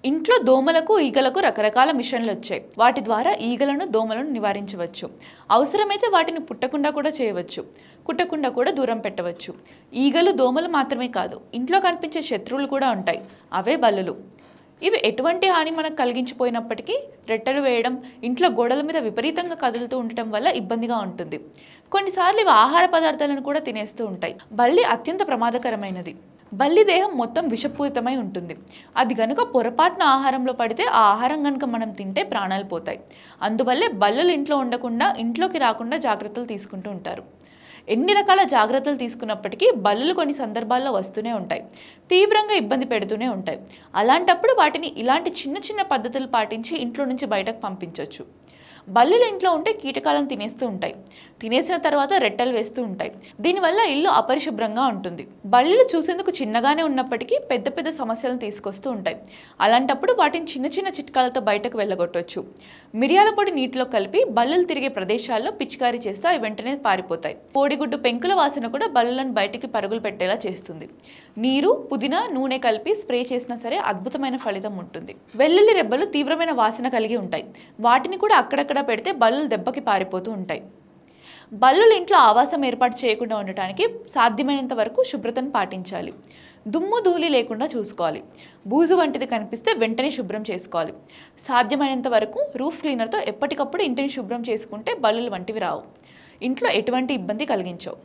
ఇంట్లో దోమలకు ఈగలకు రకరకాల మిషన్లు వచ్చాయి. వాటి ద్వారా ఈగలను దోమలను నివారించవచ్చు. అవసరమైతే వాటిని పుట్టకుండా కూడా చేయవచ్చు. కుట్టకుండా కూడా దూరం పెట్టవచ్చు. ఈగలు దోమలు మాత్రమే కాదు, ఇంట్లో కనిపించే శత్రువులు కూడా ఉంటాయి. అవే బల్లులు. ఇవి ఎటువంటి హాని మనకు కలిగించిపోయినప్పటికీ రెట్టెలు వేయడం, ఇంట్లో గోడల మీద విపరీతంగా కదులుతూ ఉండటం వల్ల ఇబ్బందిగా ఉంటుంది. కొన్నిసార్లు ఇవి ఆహార పదార్థాలను కూడా తినేస్తూ ఉంటాయి. బల్లి అత్యంత ప్రమాదకరమైనది. బల్లి దేహం మొత్తం విషపూరితమై ఉంటుంది. అది గనుక పొరపాటున ఆహారంలో పడితే ఆ ఆహారం కనుక మనం తింటే ప్రాణాలు పోతాయి. అందువల్లే బల్లులు ఇంట్లో ఉండకుండా, ఇంట్లోకి రాకుండా జాగ్రత్తలు తీసుకుంటూ ఉంటారు. ఎన్ని రకాల జాగ్రత్తలు తీసుకున్నప్పటికీ బల్లులు కొన్ని సందర్భాల్లో వస్తూనే ఉంటాయి. తీవ్రంగా ఇబ్బంది పెడుతూనే ఉంటాయి. అలాంటప్పుడు వాటిని ఇలాంటి చిన్న చిన్న పద్ధతులు పాటించి ఇంట్లో నుంచి బయటకు పంపించవచ్చు. బల్లులు ఇంట్లో ఉంటే కీటకాలను తినేస్తూ ఉంటాయి. తినేసిన తర్వాత రెట్టెలు వేస్తూ ఉంటాయి. దీనివల్ల ఇల్లు అపరిశుభ్రంగా ఉంటుంది. బల్లులు చూసేందుకు చిన్నగానే ఉన్నప్పటికీ పెద్ద పెద్ద సమస్యలను తీసుకొస్తూ ఉంటాయి. అలాంటప్పుడు వాటిని చిన్న చిన్న చిట్కాలతో బయటకు వెళ్ళగొట్టవచ్చు. మిరియాల పొడి నీటిలో కలిపి బల్లులు తిరిగే ప్రదేశాల్లో పిచికారీ చేస్తే అవి వెంటనే పారిపోతాయి. కోడిగుడ్డు పెంకుల వాసన కూడా బల్లులను బయటికి పరుగులు పెట్టేలా చేస్తుంది. నీరు, పుదీనా, నూనె కలిపి స్ప్రే చేసినా సరే అద్భుతమైన ఫలితం ఉంటుంది. వెల్లుల్లి రెబ్బలు తీవ్రమైన వాసన కలిగి ఉంటాయి. వాటిని కూడా అక్కడక్కడ పెడితే బల్లులు దెబ్బకి పారిపోతూ ఉంటాయి. బల్లులు ఇంట్లో ఆవాసం ఏర్పాటు చేయకుండా ఉండటానికి సాధ్యమైనంత వరకు శుభ్రతను పాటించాలి. దుమ్ము ధూళి లేకుండా చూసుకోవాలి. బూజు వంటిది కనిపిస్తే వెంటనే శుభ్రం చేసుకోవాలి. సాధ్యమైనంత వరకు రూఫ్ క్లీనర్తో ఎప్పటికప్పుడు ఇంటిని శుభ్రం చేసుకుంటే బల్లులు వంటివి రావు. ఇంట్లో ఎటువంటి ఇబ్బంది కలిగించవు.